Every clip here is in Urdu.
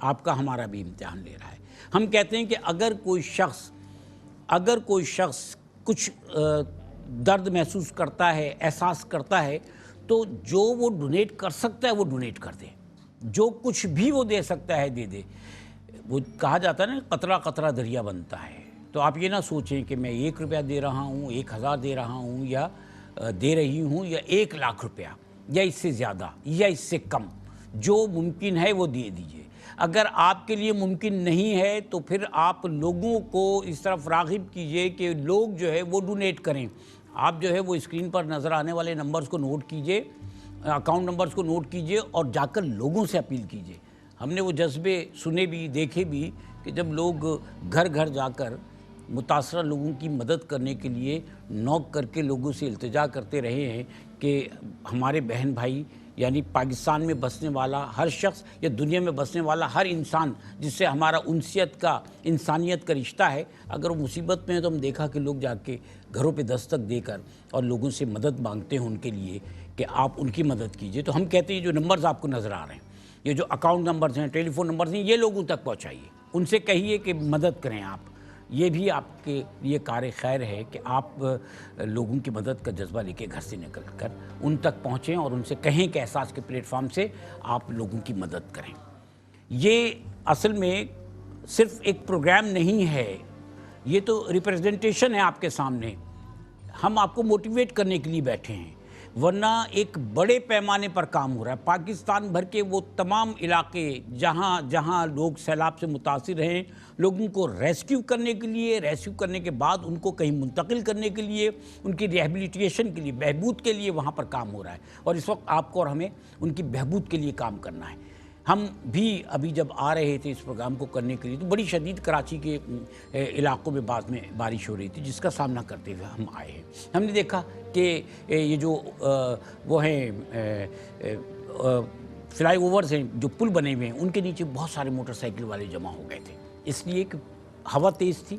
آپ کا ہمارا بھی امتحان لے رہا ہے۔ ہم کہتے ہیں کہ اگر کوئی شخص کچھ درد محسوس کرتا ہے، احساس کرتا ہے، تو جو وہ ڈونیٹ کر سکتا ہے وہ ڈونیٹ کر دے، جو کچھ بھی وہ دے سکتا ہے دے دے۔ وہ کہا جاتا ہے نا، قطرہ قطرہ دریا بنتا ہے۔ تو آپ یہ نہ سوچیں کہ میں 1 روپیہ دے رہا ہوں، 1000 دے رہا ہوں، یا دے رہی ہوں، یا 1,00,000 روپیہ، یا اس سے زیادہ یا اس سے کم۔ جو ممکن ہے وہ دے دیجئے۔ اگر آپ کے لیے ممکن نہیں ہے تو پھر آپ لوگوں کو اس طرف راغب کیجئے کہ لوگ جو ہے وہ ڈونیٹ کریں۔ آپ جو ہے وہ اسکرین پر نظر آنے والے نمبرز کو نوٹ کیجئے، اکاؤنٹ نمبرز کو نوٹ کیجئے، اور جا کر لوگوں سے اپیل کیجئے۔ ہم نے وہ جذبے سنے بھی، دیکھے بھی، کہ جب لوگ گھر گھر جا کر متاثرہ لوگوں کی مدد کرنے کے لیے نوک کر کے لوگوں سے التجا کرتے رہے ہیں کہ ہمارے بہن بھائی، یعنی پاکستان میں بسنے والا ہر شخص یا دنیا میں بسنے والا ہر انسان جس سے ہمارا انسیت کا، انسانیت کا رشتہ ہے، اگر وہ مصیبت میں ہے تو ہم دیکھا کہ لوگ جا کے گھروں پہ دستک دے کر اور لوگوں سے مدد مانگتے ہیں ان کے لیے کہ آپ ان کی مدد کیجئے۔ تو ہم کہتے ہیں جو نمبرز آپ کو نظر آ رہے ہیں، یہ جو اکاؤنٹ نمبرز ہیں، ٹیلی فون نمبرز ہیں، یہ لوگوں تک پہنچائیے، ان سے کہیے کہ مدد کریں آپ۔ یہ بھی آپ کے لیے کار خیر ہے کہ آپ لوگوں کی مدد کا جذبہ لے کے گھر سے نکل کر ان تک پہنچیں اور ان سے کہیں کہ احساس کے پلیٹ فارم سے آپ لوگوں کی مدد کریں۔ یہ اصل میں صرف ایک پروگرام نہیں ہے، یہ تو ریپریزنٹیشن ہے آپ کے سامنے۔ ہم آپ کو موٹیویٹ کرنے کے لیے بیٹھے ہیں، ورنہ ایک بڑے پیمانے پر کام ہو رہا ہے۔ پاکستان بھر کے وہ تمام علاقے جہاں جہاں لوگ سیلاب سے متاثر ہیں، لوگوں کو ریسکیو کرنے کے لیے، ریسکیو کرنے کے بعد ان کو کہیں منتقل کرنے کے لیے، ان کی ریہیبلیٹیشن کے لیے، بہبود کے لیے وہاں پر کام ہو رہا ہے۔ اور اس وقت آپ کو اور ہمیں ان کی بہبود کے لیے کام کرنا ہے۔ ہم بھی ابھی جب آ رہے تھے اس پروگرام کو کرنے کے لیے تو بڑی شدید کراچی کے علاقوں میں بعد میں بارش ہو رہی تھی، جس کا سامنا کرتے ہوئے ہم آئے ہیں۔ ہم نے دیکھا کہ یہ جو وہ ہیں فلائی اوورز ہیں، جو پل بنے ہوئے ہیں، ان کے نیچے بہت سارے موٹر سائیکل والے جمع ہو گئے تھے، اس لیے کہ ہوا تیز تھی،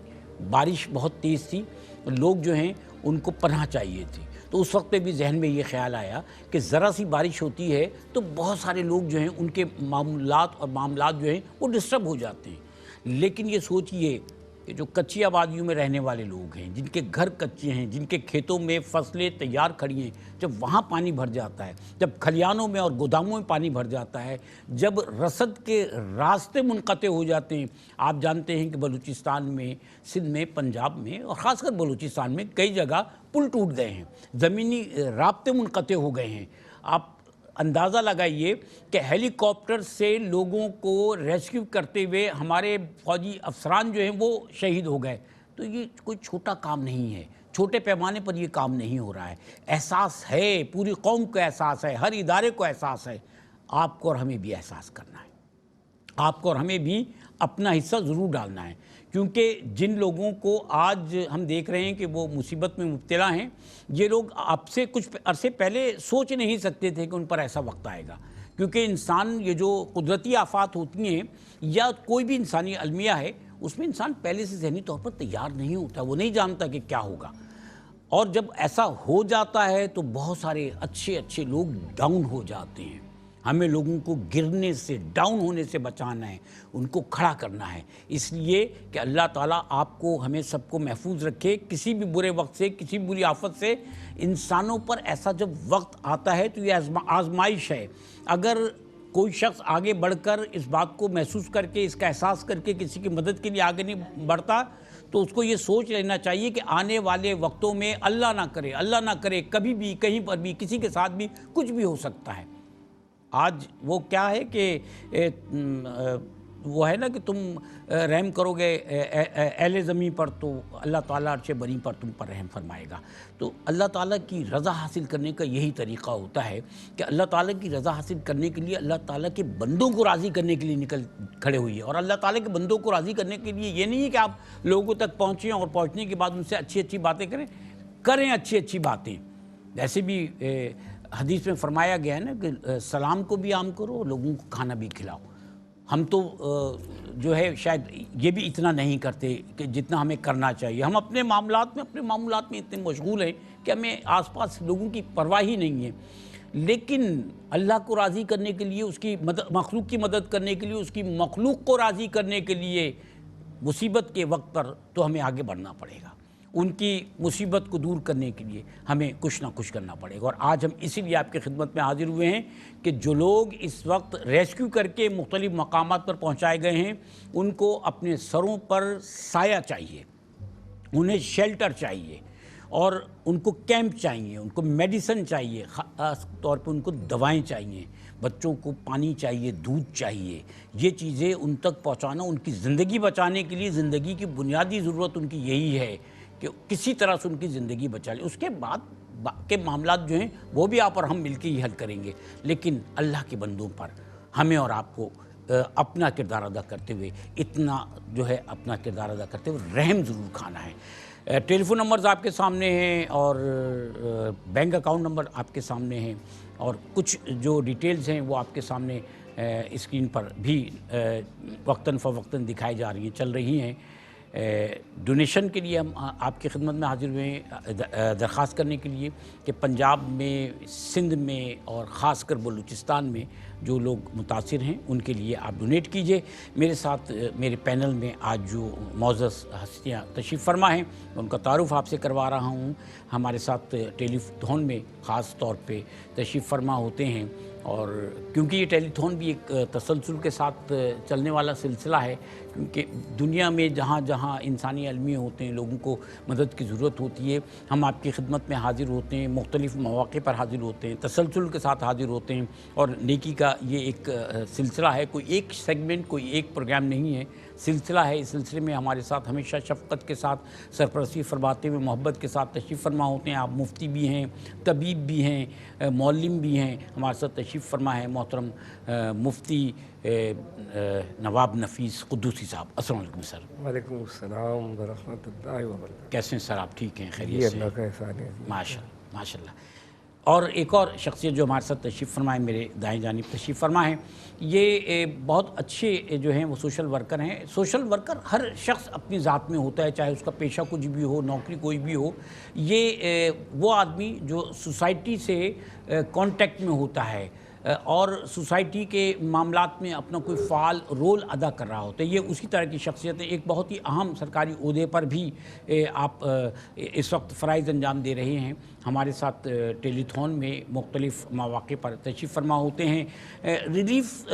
بارش بہت تیز تھی، لوگ جو ہیں ان کو پناہ چاہیے تھی۔ تو اس وقت پہ بھی ذہن میں یہ خیال آیا کہ ذرا سی بارش ہوتی ہے تو بہت سارے لوگ جو ہیں ان کے معاملات جو ہیں وہ ڈسٹرب ہو جاتے ہیں۔ لیکن یہ سوچئے کہ جو کچی آبادیوں میں رہنے والے لوگ ہیں، جن کے گھر کچے ہیں، جن کے کھیتوں میں فصلیں تیار کھڑی ہیں، جب وہاں پانی بھر جاتا ہے، جب کھلیانوں میں اور گوداموں میں پانی بھر جاتا ہے، جب رسد کے راستے منقطع ہو جاتے ہیں، آپ جانتے ہیں کہ بلوچستان میں، سندھ میں، پنجاب میں اور خاص کر بلوچستان میں کئی جگہ پل ٹوٹ گئے ہیں، زمینی رابطے منقطع ہو گئے ہیں۔ آپ اندازہ لگائیے کہ ہیلی کاپٹر سے لوگوں کو ریسکیو کرتے ہوئے ہمارے فوجی افسران جو ہیں وہ شہید ہو گئے۔ تو یہ کوئی چھوٹا کام نہیں ہے، چھوٹے پیمانے پر یہ کام نہیں ہو رہا ہے۔ احساس ہے، پوری قوم کو احساس ہے، ہر ادارے کو احساس ہے۔ آپ کو اور ہمیں بھی احساس کرنا ہے، آپ کو اور ہمیں بھی اپنا حصہ ضرور ڈالنا ہے، کیونکہ جن لوگوں کو آج ہم دیکھ رہے ہیں کہ وہ مصیبت میں مبتلا ہیں، یہ لوگ آپ سے کچھ عرصے پہلے سوچ نہیں سکتے تھے کہ ان پر ایسا وقت آئے گا، کیونکہ انسان، یہ جو قدرتی آفات ہوتی ہیں یا کوئی بھی انسانی المیہ ہے، اس میں انسان پہلے سے ذہنی طور پر تیار نہیں ہوتا، وہ نہیں جانتا کہ کیا ہوگا۔ اور جب ایسا ہو جاتا ہے تو بہت سارے اچھے لوگ ڈاؤن ہو جاتے ہیں۔ ہمیں لوگوں کو گرنے سے، ڈاؤن ہونے سے بچانا ہے، ان کو کھڑا کرنا ہے، اس لیے کہ اللہ تعالیٰ آپ کو، ہمیں سب کو محفوظ رکھے کسی بھی برے وقت سے، کسی بھی بری آفت سے۔ انسانوں پر ایسا جب وقت آتا ہے تو یہ آزمائش ہے۔ اگر کوئی شخص آگے بڑھ کر اس بات کو محسوس کر کے، اس کا احساس کر کے کسی کی مدد کے لیے آگے نہیں بڑھتا، تو اس کو یہ سوچ لینا چاہیے کہ آنے والے وقتوں میں اللہ نہ کرے کبھی بھی، کہیں پر بھی، کسی کے ساتھ بھی کچھ بھی ہو سکتا ہے۔ آج وہ کیا ہے کہ وہ ہے نا کہ تم رحم کرو گے اہل زمین پر تو اللہ تعالیٰ عرش بری پر تم پر رحم فرمائے گا۔ تو اللہ تعالیٰ کی رضا حاصل کرنے کا یہی طریقہ ہوتا ہے کہ اللہ تعالیٰ کی رضا حاصل کرنے کے لیے اللہ تعالیٰ کے بندوں کو راضی کرنے کے لیے نکل کھڑے ہوئے، اور اللہ تعالیٰ کے بندوں کو راضی کرنے کے لیے یہ نہیں ہے کہ آپ لوگوں تک پہنچیں اور پہنچنے کے بعد ان سے اچھی باتیں کریں اچھی باتیں۔ ویسے بھی حدیث میں فرمایا گیا ہے نا کہ سلام کو بھی عام کرو، لوگوں کو کھانا بھی کھلاؤ۔ ہم تو جو ہے شاید یہ بھی اتنا نہیں کرتے کہ جتنا ہمیں کرنا چاہیے۔ ہم اپنے معاملات میں اتنے مشغول ہیں کہ ہمیں آس پاس لوگوں کی پرواہ ہی نہیں ہے۔ لیکن اللہ کو راضی کرنے کے لیے، اس کی مخلوق کی مدد کرنے کے لیے، اس کی مخلوق کو راضی کرنے کے لیے مصیبت کے وقت پر تو ہمیں آگے بڑھنا پڑے گا، ان کی مصیبت کو دور کرنے کے لیے ہمیں کچھ نہ کچھ کرنا پڑے گا۔ اور آج ہم اسی لیے آپ کی خدمت میں حاضر ہوئے ہیں کہ جو لوگ اس وقت ریسکیو کر کے مختلف مقامات پر پہنچائے گئے ہیں، ان کو اپنے سروں پر سایہ چاہیے، انہیں شیلٹر چاہیے، اور ان کو کیمپ چاہیے، ان کو میڈیسن چاہیے، خاص طور پہ ان کو دوائیں چاہیے، بچوں کو پانی چاہیے، دودھ چاہیے۔ یہ چیزیں ان تک پہنچانا، ان کی زندگی بچانے کے لیے، زندگی کی بنیادی ضرورت ان کی یہی ہے کہ کسی طرح سے ان کی زندگی بچا لیں۔ اس کے بعد کے معاملات جو ہیں وہ بھی آپ اور ہم مل کے ہی حل کریں گے، لیکن اللہ کے بندوں پر ہمیں اور آپ کو اپنا کردار ادا کرتے ہوئے، اتنا جو ہے اپنا کردار ادا کرتے ہوئے رحم ضرور کھانا ہے۔ ٹیلی فون نمبرز آپ کے سامنے ہیں اور بینک اکاؤنٹ نمبر آپ کے سامنے ہیں، اور کچھ جو ڈیٹیلز ہیں وہ آپ کے سامنے اسکرین پر بھی وقتاً فوقتاً دکھائی جا رہی ہیں، چل رہی ہیں۔ ڈونیشن کے لیے ہم آپ کی خدمت میں حاضر ہوئے ہیں درخواست کرنے کے لیے کہ پنجاب میں، سندھ میں اور خاص کر بلوچستان میں جو لوگ متاثر ہیں ان کے لیے آپ ڈونیٹ کیجئے۔ میرے ساتھ میرے پینل میں آج جو معزز ہستیاں تشریف فرما ہیں ان کا تعارف آپ سے کروا رہا ہوں۔ ہمارے ساتھ ٹیلی تھون میں خاص طور پہ تشریف فرما ہوتے ہیں، اور کیونکہ یہ ٹیلی تھون بھی ایک تسلسل کے ساتھ چلنے والا سلسلہ ہے، کیونکہ دنیا میں جہاں جہاں انسانی المیے ہوتے ہیں، لوگوں کو مدد کی ضرورت ہوتی ہے، ہم آپ کی خدمت میں حاضر ہوتے ہیں، مختلف مواقع پر حاضر ہوتے ہیں، تسلسل کے ساتھ حاضر ہوتے ہیں، اور نیکی کا یہ ایک سلسلہ ہے، کوئی ایک سیگمنٹ، کوئی ایک پروگرام نہیں ہے، سلسلہ ہے۔ اس سلسلے میں ہمارے ساتھ ہمیشہ شفقت کے ساتھ، سرپرستی فرماتے ہوئے، محبت کے ساتھ تشریف فرما ہوتے ہیں۔ آپ مفتی بھی ہیں، طبیب بھی ہیں، معلم بھی ہیں، ہمارے ساتھ تشریف فرما ہے محترم مفتی نواب نفیس قدوسی صاحب۔ السلام علیکم سر۔ وعلیکم السلام ورحمۃ اللہ وبرکاتہ۔ کیسے ہیں سر آپ؟ ٹھیک ہیں؟ جی خیریت سے؟ اللہ کا احسان ہے۔ ماشاء اللہ ماشاء اللہ۔ اور ایک اور شخصیت جو ہمارے ساتھ تشریف فرمائے، میرے دائیں جانب تشریف فرما ہے، یہ بہت اچھے جو ہیں وہ سوشل ورکر ہیں۔ سوشل ورکر ہر شخص اپنی ذات میں ہوتا ہے، چاہے اس کا پیشہ کچھ بھی ہو، نوکری کوئی بھی ہو۔ یہ وہ آدمی جو سوسائٹی سے کانٹیکٹ میں ہوتا ہے اور سوسائٹی کے معاملات میں اپنا کوئی فعال رول ادا کر رہا ہوتا ہے، یہ اسی طرح کی شخصیت ہے۔ ایک بہت ہی اہم سرکاری عہدے پر بھی آپ اس وقت فرائض انجام دے رہے ہیں۔ ہمارے ساتھ ٹیلی تھون میں مختلف مواقع پر تشریف فرما ہوتے ہیں۔ ریلیف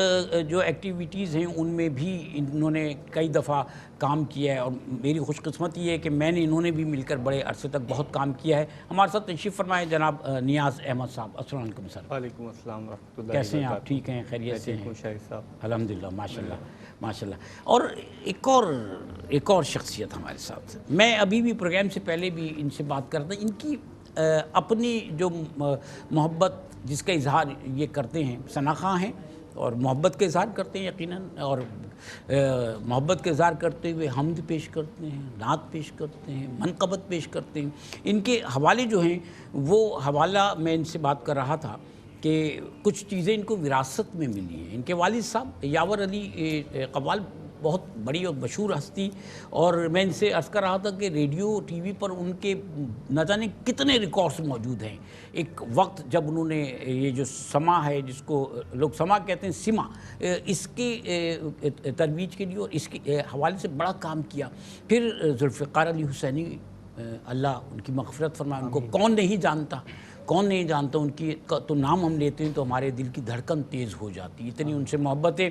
جو ایکٹیویٹیز ہیں ان میں بھی انہوں نے کئی دفعہ کام کیا ہے، اور میری خوش قسمتی ہے کہ میں نے انہوں نے بھی مل کر بڑے عرصے تک بہت کام کیا ہے۔ ہمارے ساتھ تشریف فرمائے جناب نیاز احمد صاحب۔ السلام علیکم سر۔ وعلیکم السلام ورحمۃ اللہ۔ کیسے ہیں آپ؟ ٹھیک ہیں؟ خیریت سے ہیں؟ شاہد صاحب الحمدللہ ماشاء اللہ ماشاء اللہ۔ اور ایک اور شخصیت ہمارے ساتھ، میں ابھی بھی پروگرام سے پہلے بھی ان سے بات کرتا ہوں، ان کی اپنی جو محبت جس کا اظہار یہ کرتے ہیں، ثناءخواں ہیں اور محبت کا اظہار کرتے ہیں یقیناً، اور محبت کا اظہار کرتے ہوئے حمد پیش کرتے ہیں، نعت پیش کرتے ہیں، منقبت پیش کرتے ہیں۔ ان کے حوالے جو ہیں وہ حوالہ میں ان سے بات کر رہا تھا کہ کچھ چیزیں ان کو وراثت میں ملی ہیں۔ ان کے والد صاحب یاور علی قوال بہت بڑی اور مشہور ہستی، اور میں ان سے عرض کر رہا تھا کہ ریڈیو ٹی وی پر ان کے نہ جانے کتنے ریکارڈز موجود ہیں۔ ایک وقت جب انہوں نے یہ جو سما ہے، جس کو لوگ سما کہتے ہیں، سما، اس کی ترویج کے لیے اور اس کے حوالے سے بڑا کام کیا۔ پھر ذوالفقار علی حسینی، اللہ ان کی مغفرت فرمائے، ان کو کون نہیں جانتا، کون نہیں جانتا، ان کی تو نام ہم لیتے ہیں تو ہمارے دل کی دھڑکن تیز ہو جاتی، اتنی ان سے محبت ہے۔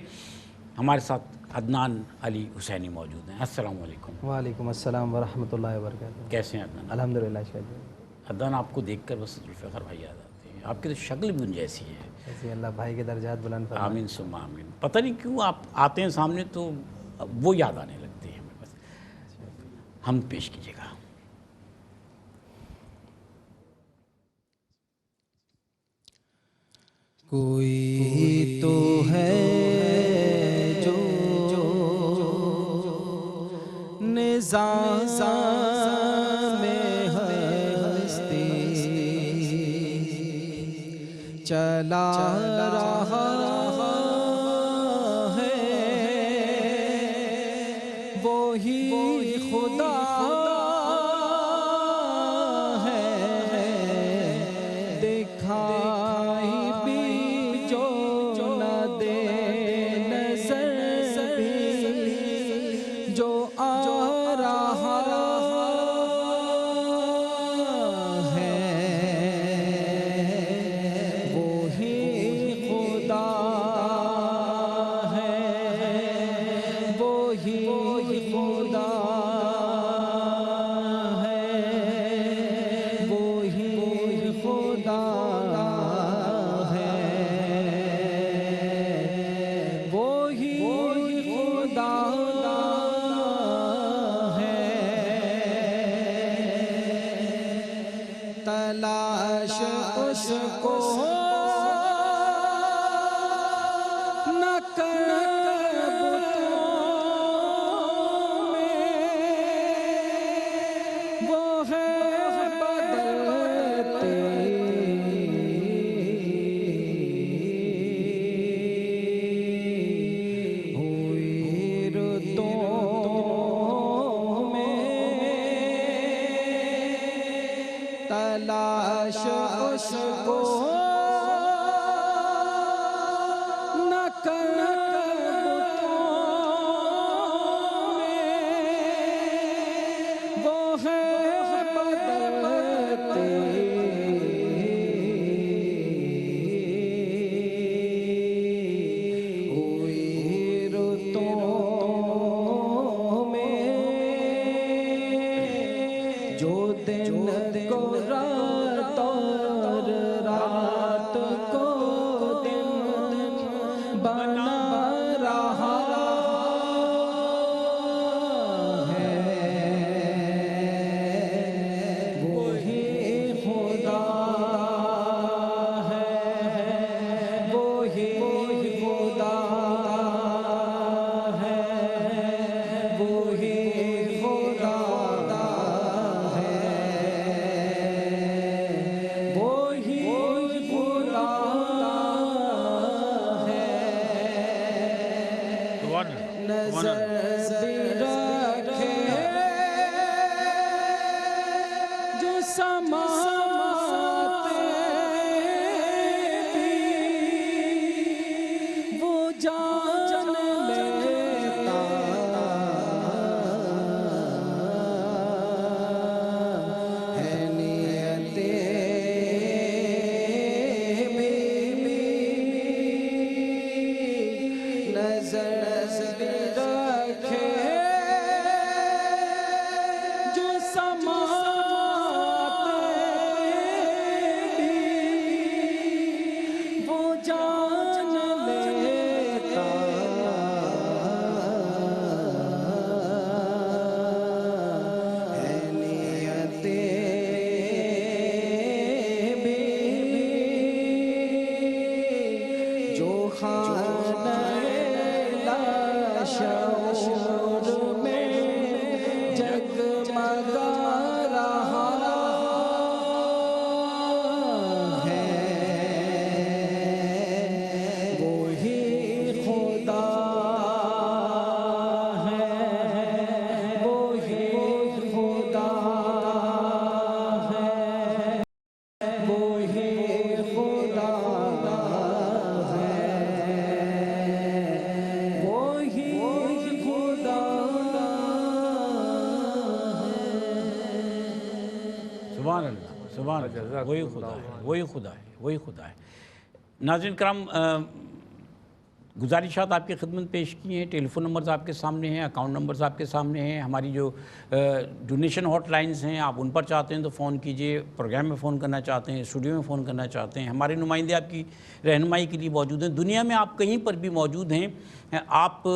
ہمارے ساتھ عدنان علی حسینی موجود ہیں۔ السلام علیکم۔ وعلیکم السلام ورحمۃ اللہ وبرکاتہ۔ کیسے ہیں عدنان؟ الحمدللہ شاہد۔ عدنان، آپ کو دیکھ کر بس ذوالفقار بھائی یاد آتے ہیں، آپ کی تو شکل بھی ان جیسی ہے۔ ایسے اللہ بھائی کے درجات بلند فرمائے۔ آمین ثم آمین۔ پتہ نہیں کیوں آپ آتے ہیں سامنے تو وہ یاد آنے لگتے ہیں ہمیں۔ بس ہم پیش کیجیے گا۔ کوئی تو ہے جو نظام میں ہستی چلا رہا ہے، وہی خدا ہے، دکھائی تلاش کو نہ کر بتوں میں، وہ ہے بدلتے ہوئی رتوں میں، تلاش اس کو نہ کر بتوں میں، وہ ہے بدلتے ہوئی رتوں میں، جو دن کو رات اور رات کو دن بنا رہا ہے، وہی خدا ہے، وہی خدا ہے، وہی خدا ہے، وہی خدا ہے۔ نظر بھی رکھے جو سماتے بھی، وہ جان لیتا ہے نیتیں بھی، نظر بھی رکھے جو سماتے بھی، وہ جان لیتا ہے نیتیں بھی، جو خانہ شعور میں جگمگا رہا ہے، وہی خدا ہے، وہی خدا ہے، وہی خدا ہے، وہی خدا سبحان اللہ، سبحان اللہ، وہی خدا ہے، وہی خدا ہے، وہی خدا ہے۔ ناظرین کرام، گزارشات آپ کی خدمت پیش کی ہیں، ٹیلی فون نمبرز آپ کے سامنے ہیں، اکاؤنٹ نمبرز آپ کے سامنے ہیں، ہماری جو ڈونیشن ہاٹ لائنز ہیں آپ ان پر چاہتے ہیں تو فون کیجئے، پروگرام میں فون کرنا چاہتے ہیں، اسٹوڈیو میں فون کرنا چاہتے ہیں، ہمارے نمائندے آپ کی رہنمائی کے لیے موجود ہیں، دنیا میں آپ کہیں پر بھی موجود ہیں، آپ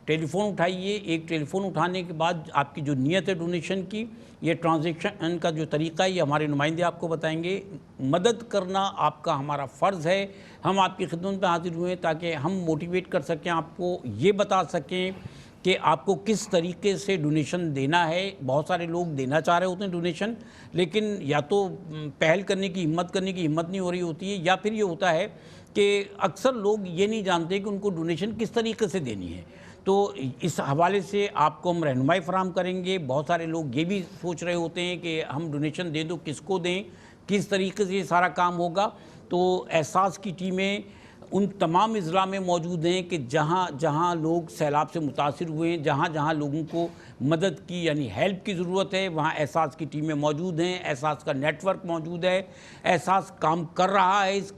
ٹیلی فون اٹھائیے، ایک ٹیلی فون اٹھانے کے بعد آپ کی جو نیت ہے ڈونیشن کی، یہ ٹرانزیکشن کا جو طریقہ ہے یہ ہمارے نمائندے آپ کو بتائیں گے۔ مدد کرنا آپ کا ہمارا فرض ہے، ہم آپ کی خدمت میں حاضر ہوئے تاکہ ہم موٹیویٹ کر سکیں، آپ کو یہ بتا سکیں کہ آپ کو کس طریقے سے ڈونیشن دینا ہے۔ بہت سارے لوگ دینا چاہ رہے ہوتے ہیں ڈونیشن، لیکن یا تو پہل کرنے کی ہمت نہیں ہو رہی ہوتی ہے، یا پھر یہ ہوتا ہے کہ اکثر لوگ یہ نہیں جانتے کہ ان کو ڈونیشن کس طریقے سے دینی ہے۔ تو اس حوالے سے آپ کو ہم رہنمائی فراہم کریں گے۔ بہت سارے لوگ یہ بھی سوچ رہے ہوتے ہیں کہ ہم ڈونیشن دیں تو کس کو دیں، کس طریقے سے یہ سارا کام ہوگا۔ تو احساس کی ٹیمیں ان تمام اضلاع میں موجود ہیں کہ جہاں جہاں لوگ سیلاب سے متاثر ہوئے ہیں، جہاں جہاں لوگوں کو مدد کی یعنی ہیلپ کی ضرورت ہے، وہاں احساس کی ٹیمیں موجود ہیں، احساس کا نیٹ ورک موجود ہے، احساس کام کر رہا ہے اس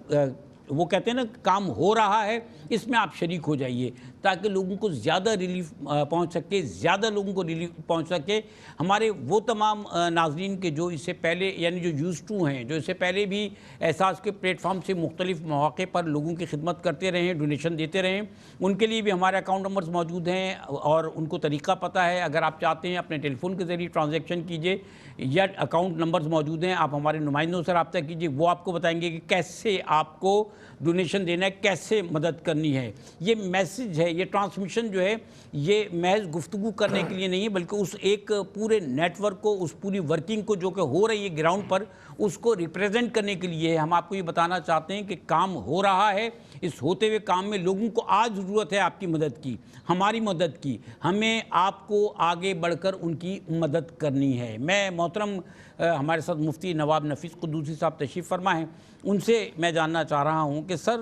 وہ کہتے ہیں نا کام ہو رہا ہے، اس میں آپ شریک ہو جائیے تاکہ لوگوں کو زیادہ ریلیف پہنچ سکے، زیادہ لوگوں کو ریلیف پہنچ سکے۔ ہمارے وہ تمام ناظرین کے جو اس سے پہلے یعنی جو یوز ٹو ہیں، جو اس سے پہلے بھی احساس کے پلیٹ فارم سے مختلف مواقع پر لوگوں کی خدمت کرتے رہے ہیں، ڈونیشن دیتے رہے ہیں، ان کے لیے بھی ہمارے اکاؤنٹ نمبرز موجود ہیں اور ان کو طریقہ پتہ ہے۔ اگر آپ چاہتے ہیں اپنے ٹیلی فون کے ذریعے ٹرانزیکشن کیجئے یا اکاؤنٹ نمبرز موجود ہیں، آپ ہمارے نمائندوں سے رابطہ کیجئے، وہ آپ کو بتائیں گے کہ کیسے آپ کو ڈونیشن دینا ہے، کیسے مدد کرنی ہے۔ یہ میسج ہے، یہ ٹرانسمیشن جو ہے، یہ محض گفتگو کرنے کے لیے نہیں ہے بلکہ اس ایک پورے نیٹ ورک کو، اس پوری ورکنگ کو جو کہ ہو رہی ہے گراؤنڈ پر، اس کو ریپریزنٹ کرنے کے لیے ہم آپ کو یہ بتانا چاہتے ہیں کہ کام ہو رہا ہے۔ اس ہوتے ہوئے کام میں لوگوں کو آج ضرورت ہے آپ کی مدد کی، ہماری مدد کی، ہمیں آپ کو آگے بڑھ کر ان کی مدد کرنی ہے۔ میں محترم ہمارے ساتھ مفتی نواب نفیس قدوسی صاحب تشریف فرما ہیں، ان سے میں جاننا چاہ رہا ہوں کہ سر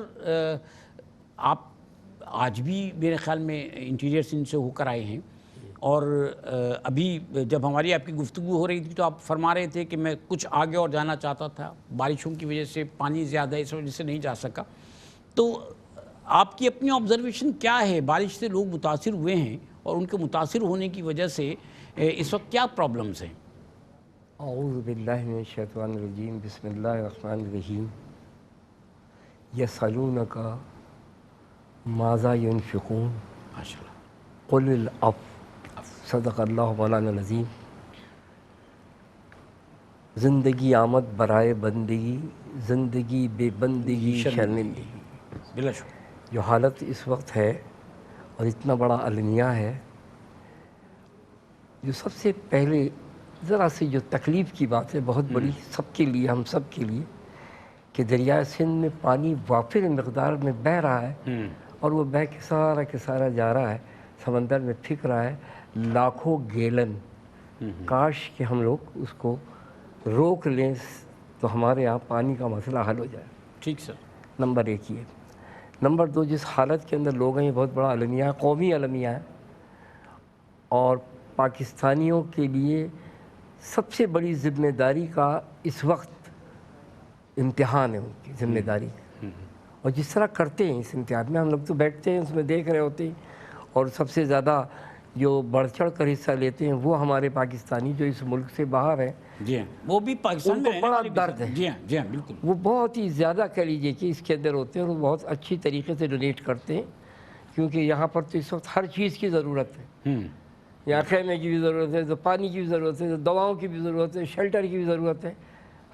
آپ آج بھی میرے خیال میں انٹیریئر سندھ سے ہو کر آئے ہیں، اور ابھی جب ہماری آپ کی گفتگو ہو رہی تھی تو آپ فرما رہے تھے کہ میں کچھ آگے اور جانا چاہتا تھا، بارشوں کی وجہ سے پانی زیادہ ہے، اس وجہ سے نہیں جا سکا۔ تو آپ کی اپنی آبزرویشن کیا ہے؟ بارش سے لوگ متاثر ہوئے ہیں اور ان کے متاثر ہونے کی وجہ سے اس وقت کیا پرابلمز ہیں؟ اعوذ باللہ من الشیطان الرجیم، بسم اللہ الرحمن الرحیم۔ یسألونک ماذا ینفقون ماشاء اللہ۔ قل العفو، صدق اللہ مولانا العظیم۔ زندگی آمد برائے بندگی، زندگی بے بندگی شرمندگی۔ بلا شکر۔ جو حالت اس وقت ہے اور اتنا بڑا المیہ ہے، جو سب سے پہلے ذرا سی جو تکلیف کی بات ہے، بہت بڑی سب کے لیے، ہم سب کے لیے، کہ دریائے سندھ میں پانی وافر مقدار میں بہہ رہا ہے اور وہ بہہ کے سارا جا رہا ہے، سمندر میں پھینک رہا ہے لاکھوں گیلن۔ کاش کہ ہم لوگ اس کو روک لیں تو ہمارے یہاں پانی کا مسئلہ حل ہو جائے۔ ٹھیک سر۔ نمبر ایک یہ۔ نمبر دو، جس حالت کے اندر لوگ ہیں، یہ بہت بڑا المیہ ہے، قومی المیہ ہے، اور پاکستانیوں کے لیے سب سے بڑی ذمہ داری کا اس وقت امتحان ہے، ان کی ذمہ داری۔ اور جس طرح کرتے ہیں اس امتحان میں، ہم لوگ تو بیٹھتے ہیں اس میں دیکھ رہے ہوتے ہیں، اور سب سے زیادہ جو بڑھ چڑھ کر حصہ لیتے ہیں وہ ہمارے پاکستانی جو اس ملک سے باہر ہیں۔ جی ہاں، وہ بھی پاکستان ان میں کو رہنے بڑا والے بھی درد سر۔ ہے۔ جی ہاں، جی ہاں، بالکل۔ وہ بہت ہی زیادہ کہہ لیجیے کہ اس کے اندر ہوتے ہیں، اور وہ بہت اچھی طریقے سے ڈونیٹ کرتے ہیں، کیونکہ یہاں پر تو اس وقت ہر چیز کی ضرورت ہے۔ یہاں خیمے کی بھی ضرورت ہے، تو پانی کی بھی ضرورت ہے، تو دواؤں کی بھی ضرورت ہے، شیلٹر کی بھی ضرورت ہے،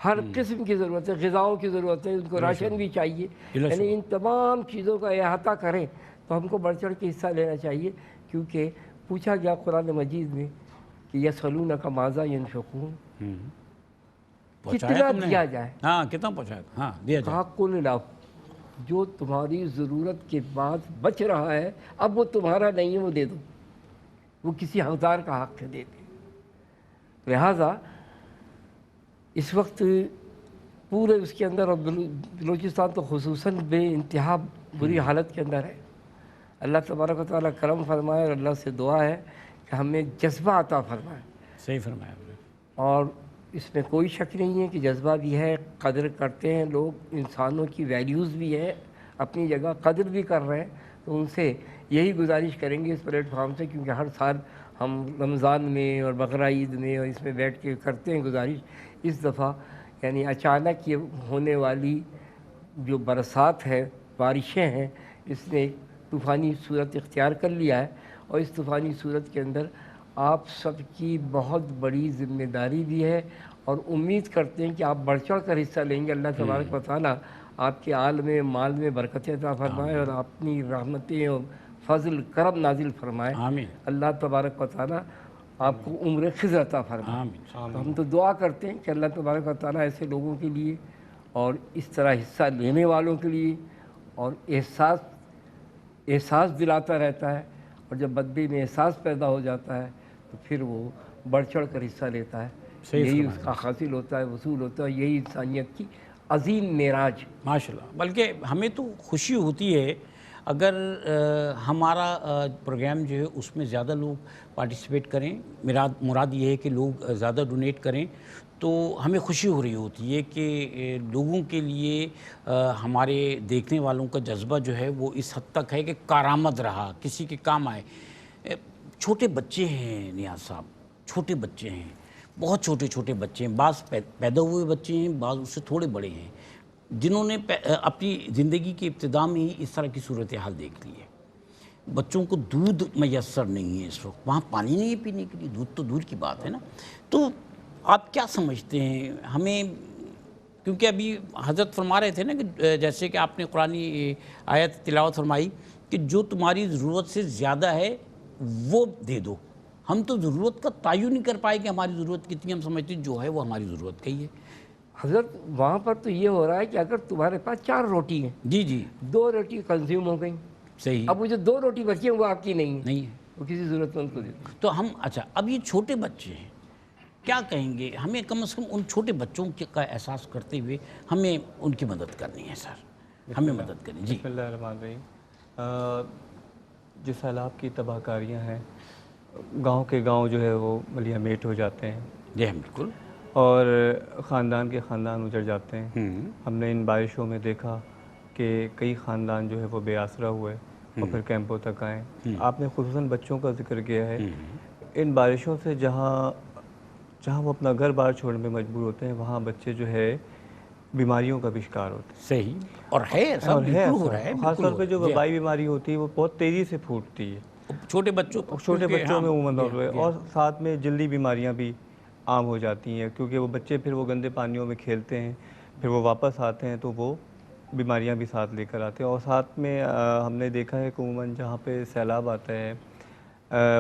ہر قسم کی ضرورت ہے، غذاؤں کی ضرورت ہے، ان کو راشن بھی چاہیے۔ یعنی ان تمام چیزوں کا احاطہ کریں تو ہم کو بڑھ چڑھ کے حصہ لینا چاہیے، کیونکہ پوچھا گیا قرآن مجید میں کہ یسألونک ماذا ینفقون، کتنا دیا جائے؟ ہاں، کتنا پہنچایا؟ ہاں، دیا جائے۔ کہا قل العفو، جو تمہاری ضرورت کے بعد بچ رہا ہے، اب وہ تمہارا نہیں ہے، وہ دے دو، وہ کسی حقدار کا حق ہے، دے دے۔ لہٰذا اس وقت پورے اس کے اندر، اور بلوچستان تو خصوصاً بے انتہا بری حالت کے اندر ہے۔ اللہ تبارک و تعالیٰ کرم فرمائے، اور اللہ سے دعا ہے کہ ہمیں جذبہ عطا فرمائے۔ صحیح فرمایا آپ نے۔ اور اس میں کوئی شک نہیں ہے کہ جذبہ بھی ہے، قدر کرتے ہیں لوگ، انسانوں کی ویلیوز بھی ہے، اپنی جگہ قدر بھی کر رہے ہیں۔ تو ان سے یہی گزارش کریں گے اس پلیٹ فارم سے، کیونکہ ہر سال ہم رمضان میں اور بقرہ عید میں اور اس میں بیٹھ کے کرتے ہیں گزارش، اس دفعہ یعنی اچانک یہ ہونے والی جو برسات ہے، بارشیں ہیں، اس نے ایک طوفانی صورت اختیار کر لیا ہے، اور اس طوفانی صورت کے اندر آپ سب کی بہت بڑی ذمہ داری بھی ہے، اور امید کرتے ہیں کہ آپ بڑھ چڑھ کر حصہ لیں گے۔ اللہ تبارک و تعالیٰ آپ کے آل میں، مال میں برکتیں عطا فرمائے، اور اپنی رحمتیں اور فضل کرم نازل فرمائے۔ آمین۔ اللہ تبارک و تعالیٰ آپ کو عمر خضر عطا فرمائے۔ آمین۔ تو ہم تو دعا کرتے ہیں کہ اللہ تبارک و تعالیٰ ایسے لوگوں کے لیے اور اس طرح حصہ لینے والوں کے لیے اور احساس دلاتا رہتا ہے، اور جب بدبی میں احساس پیدا ہو جاتا ہے تو پھر وہ بڑھ چڑھ کر حصہ لیتا ہے۔ یہی اس کا حاصل ہوتا ہے، وصول ہوتا ہے، یہی انسانیت کی عظیم معراج۔ ماشاءاللہ۔ بلکہ ہمیں تو خوشی ہوتی ہے اگر ہمارا پروگرام جو ہے اس میں زیادہ لوگ پارٹیسپیٹ کریں، مراد یہ ہے کہ لوگ زیادہ ڈونیٹ کریں، تو ہمیں خوشی ہو رہی ہوتی ہے کہ لوگوں کے لیے ہمارے دیکھنے والوں کا جذبہ جو ہے وہ اس حد تک ہے کہ کارآمد رہا، کسی کے کام آئے۔ چھوٹے بچے ہیں نیاز صاحب، چھوٹے بچے ہیں، بہت چھوٹے چھوٹے بچے ہیں، بعض پیدا ہوئے بچے ہیں، بعض اس سے تھوڑے بڑے ہیں، جنہوں نے اپنی زندگی کی ابتدا میں ہی اس طرح کی صورتحال دیکھ لی ہے۔ بچوں کو دودھ میسر نہیں ہے اس وقت، وہاں پانی نہیں ہے پینے کے لیے، دودھ تو دور کی بات ہے نا۔ تو آپ کیا سمجھتے ہیں ہمیں، کیونکہ ابھی حضرت فرما رہے تھے نا کہ جیسے کہ آپ نے قرآنی آیت تلاوت فرمائی کہ جو تمہاری ضرورت سے زیادہ ہے وہ دے دو۔ ہم تو ضرورت کا تعین نہیں کر پائے کہ ہماری ضرورت کتنی، ہم سمجھتے ہیں جو ہے وہ ہماری ضرورت کا ہی ہے۔ حضرت وہاں پر تو یہ ہو رہا ہے کہ اگر تمہارے پاس 4 روٹی ہیں، جی جی 2 روٹی کنزیوم ہو گئی، صحیح اب وہ جو 2 روٹی بچی ہیں وہ آپ کی نہیں ہے، نہیں ہے۔ وہ کسی ضرورت مند کو دے دو۔ تو ہم اچھا اب یہ چھوٹے بچے ہیں، کیا کہیں گے ہمیں کم از کم ان چھوٹے بچوں کا احساس کرتے ہوئے ہمیں ان کی مدد کرنی ہے سر، ہمیں مدد کریں جی۔ بسم اللہ الرحمن الرحیم۔ جو سیلاب کی تباہ کاریاں ہیں، گاؤں کے گاؤں جو ہے وہ ملیہ میٹ ہو جاتے ہیں جی بالکل، اور خاندان کے خاندان اجڑ جاتے ہیں۔ ہم نے ان بارشوں میں دیکھا کہ کئی خاندان جو ہے وہ بے آسرا ہوئے اور پھر کیمپوں تک آئیں۔ آپ نے خصوصاً بچوں کا ذکر کیا ہے۔ ان بارشوں سے جہاں وہ اپنا گھر بار چھوڑنے میں مجبور ہوتے ہیں، وہاں بچے جو ہے بیماریوں کا بھی شکار ہوتے ہیں۔ صحیح، اور ہے سب بالکل ہو رہا ہے، خاص طور پہ جو وبائی بیماری ہوتی ہے وہ بہت تیزی سے پھوٹتی ہے چھوٹے بچوں میں عموماً طور پہ، اور ساتھ میں جلدی بیماریاں بھی عام ہو جاتی ہیں، کیونکہ وہ بچے پھر وہ گندے پانیوں میں کھیلتے ہیں، پھر وہ واپس آتے ہیں تو وہ بیماریاں بھی ساتھ لے کر آتے ہیں۔ اور ساتھ میں ہم نے دیکھا ہے کہ عموماً جہاں پہ سیلاب آتا ہے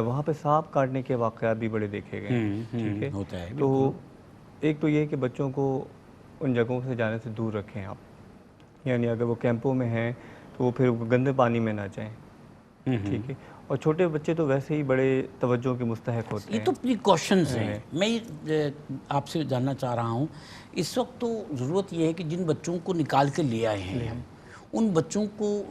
وہاں پہ سانپ کاٹنے کے واقعات بھی بڑے دیکھے گئے ہیں، ٹھیک ہے؟ ہوتا ہے تو ایک تو یہ ہے کہ بچوں کو ان جگہوں سے جانے سے دور رکھیں آپ، یعنی اگر وہ کیمپوں میں ہیں تو وہ پھر گندے پانی میں نہ جائیں، ٹھیک ہے؟ اور چھوٹے بچے تو ویسے ہی بڑے توجہ کے مستحق ہوتے ہیں۔ یہ تو پریکاشنز ہیں۔ میں آپ سے جاننا چاہ رہا ہوں، اس وقت تو ضرورت یہ ہے کہ جن بچوں کو نکال کے لے آئے ہیں ان بچوں کو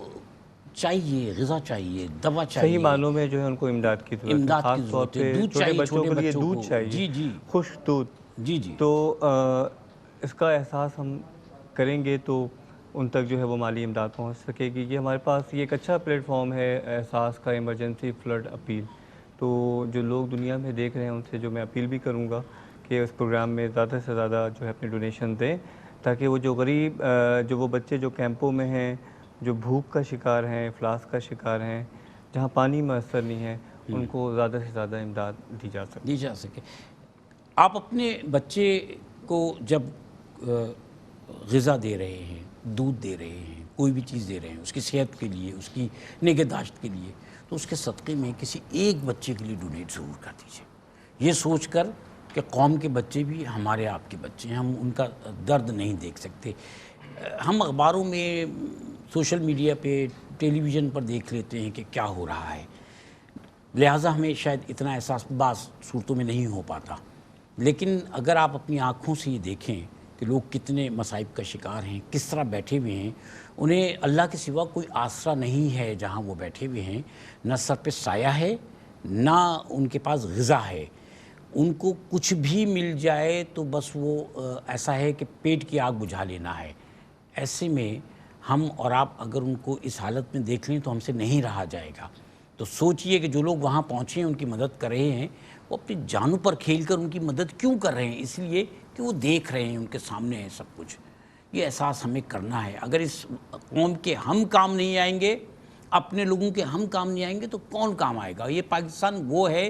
چاہیے غذا چاہیے، دوا چاہیے، صحیح معنوں میں جو ہے ان کو امداد کی ضرورت ہے، خاص طور پہ چھوٹے بچوں کے لیے دودھ چاہیے، جی جی خشک دودھ۔ جی جی تو اس کا احساس ہم کریں گے تو ان تک جو ہے وہ مالی امداد پہنچ سکے گی۔ یہ ہمارے پاس یہ ایک اچھا پلیٹ فارم ہے احساس کا، ایمرجنسی فلڈ اپیل۔ تو جو لوگ دنیا میں دیکھ رہے ہیں ان سے جو میں اپیل بھی کروں گا کہ اس پروگرام میں زیادہ سے زیادہ جو ہے اپنے ڈونیشن دیں، تاکہ وہ جو غریب جو وہ بچے جو کیمپوں میں ہیں، جو بھوک کا شکار ہیں، افلاس کا شکار ہیں، جہاں پانی میسر نہیں ہے، ان کو زیادہ سے زیادہ امداد دی جا سکے۔ آپ اپنے بچے کو جب غذا دے رہے ہیں، دودھ دے رہے ہیں، کوئی بھی چیز دے رہے ہیں اس کی صحت کے لیے، اس کی نگہداشت کے لیے، تو اس کے صدقے میں کسی ایک بچے کے لیے ڈونیٹ ضرور کر دیجیے، یہ سوچ کر کہ قوم کے بچے بھی ہمارے آپ کے بچے ہیں، ہم ان کا درد نہیں دیکھ سکتے۔ ہم اخباروں میں، سوشل میڈیا پہ، ٹیلی ویژن پر دیکھ لیتے ہیں کہ کیا ہو رہا ہے، لہٰذا ہمیں شاید اتنا احساس بعض صورتوں میں نہیں ہو پاتا۔ لیکن اگر آپ اپنی آنکھوں سے یہ دیکھیں کہ لوگ کتنے مصائب کا شکار ہیں، کس طرح بیٹھے ہوئے ہیں، انہیں اللہ کے سوا کوئی آسرا نہیں ہے جہاں وہ بیٹھے ہوئے ہیں، نہ سر پہ سایہ ہے، نہ ان کے پاس غذا ہے، ان کو کچھ بھی مل جائے تو بس وہ ایسا ہے کہ پیٹ کی آگ بجھا لینا ہے۔ ایسے میں ہم اور آپ اگر ان کو اس حالت میں دیکھ لیں تو ہم سے نہیں رہا جائے گا۔ تو سوچئے کہ جو لوگ وہاں پہنچے ہیں ان کی مدد کر رہے ہیں، وہ اپنی جانوں پر کھیل کر ان کی مدد کیوں کر رہے ہیں؟ اس لیے کہ وہ دیکھ رہے ہیں، ان کے سامنے ہے سب کچھ۔ یہ احساس ہمیں کرنا ہے۔ اگر اس قوم کے ہم کام نہیں آئیں گے، اپنے لوگوں کے ہم کام نہیں آئیں گے تو کون کام آئے گا؟ یہ پاکستان وہ ہے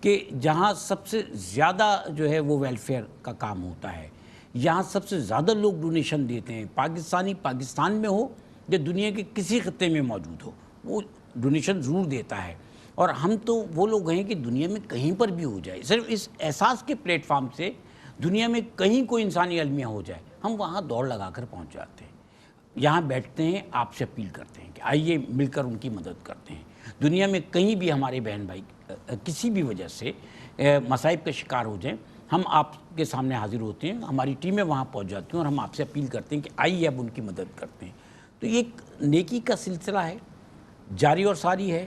کہ جہاں سب سے زیادہ جو ہے وہ ویلفیئر کا کام ہوتا ہے، یہاں سب سے زیادہ لوگ ڈونیشن دیتے ہیں۔ پاکستانی پاکستان میں ہو یا دنیا کے کسی خطے میں موجود ہو، وہ ڈونیشن ضرور دیتا ہے۔ اور ہم تو وہ لوگ ہیں کہ دنیا میں کہیں پر بھی ہو جائے، صرف اس احساس کے پلیٹ فارم سے دنیا میں کہیں کوئی انسانی المیہ ہو جائے، ہم وہاں دوڑ لگا کر پہنچ جاتے ہیں، یہاں بیٹھتے ہیں، آپ سے اپیل کرتے ہیں کہ آئیے مل کر ان کی مدد کرتے ہیں۔ دنیا میں کہیں بھی ہمارے بہن بھائی کسی بھی وجہ سے مصائب کا شکار ہو جائیں، ہم آپ کے سامنے حاضر ہوتے ہیں، ہماری ٹیمیں وہاں پہنچ جاتی ہیں اور ہم آپ سے اپیل کرتے ہیں کہ آئیے اب ان کی مدد کرتے ہیں۔ تو یہ ایک نیکی کا سلسلہ ہے، جاری اور ساری ہے۔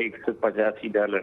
$185,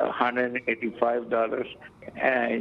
$185